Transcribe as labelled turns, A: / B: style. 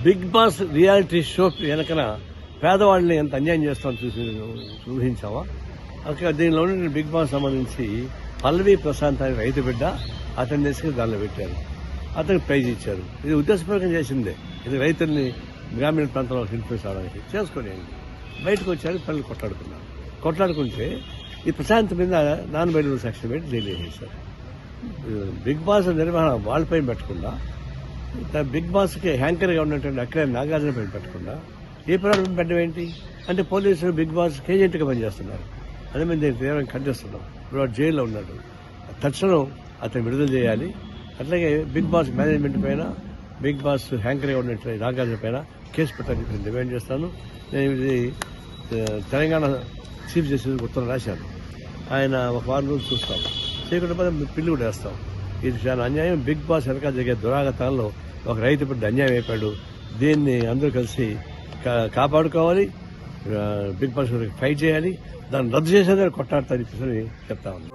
A: Big boss reality show వెనకన పేదవాళ్ళని ఎంత అన్యాయం చేస్తామని చూసి ఊహించావా? అక్కడ దీనిలో బిగ్ బాస్ సంబంధించి పల్లవి ప్రశాంత్ అనే రైతు బిడ్డ అతని తీసుకుని దానిలో పెట్టారు. అతనికి ప్రైజ్ ఇచ్చారు. ఇది ఉద్దేశపూర్వకం చేసిందే. ఇది రైతుల్ని గ్రామీణ ప్రాంతంలో ఇన్ఫ్లుయెన్స్ అవడానికి చేసుకుని బయటకు వచ్చారు. పిల్లలు కొట్లాడుకుంటే ఈ ప్రశాంత్ మీద నాన్ బెయిలబుల్ సెక్షన్ పెట్టి జైలు వేసేశారు. బిగ్ బాస్ నిర్వహణ వాళ్ళపై పెట్టకుండా, బిగ్ బాస్కి హ్యాంకర్గా ఉన్నటువంటి అక్కడ నాగార్జున పైన పెట్టకుండా ఏ ప్రాబ్లం పెట్టడం ఏంటి అంటే పోలీసులు బిగ్ బాస్ ఏజెంట్గా పనిచేస్తున్నారు. అదే మేము దీన్ని తీవ్రంగా ఖండిస్తున్నాం. ఇప్పుడు వాడు జైల్లో ఉన్నాడు. తక్షణం అతను విడుదల చేయాలి. అట్లాగే బిగ్ బాస్ మేనేజ్మెంట్ పైన, బిగ్ బాస్ హ్యాంకర్గా ఉన్నట్టు నాగార్జున పైన కేసు పెట్టాలని డిమాండ్ చేస్తాను. నేను ఇది తెలంగాణ చీఫ్ జస్టిస్ ఉత్తరం రాశాను. ఆయన ఒక వారం రోజులు చూస్తాం, చేయకుండా పిల్లి కూడా వేస్తాం. ఇది చాలా అన్యాయం. బిగ్ బాస్ వెనకాల జరిగే దురాగతాల్లో ఒక రైతు బిడ్డ అన్యాయం అయిపోయాడు. దీన్ని అందరూ కలిసి కాపాడుకోవాలి. బిగ్ బాస్ ఫైట్ చేయాలి. దాన్ని రద్దు చేసేదని కొట్టాడతారని చెప్తా ఉన్నాను.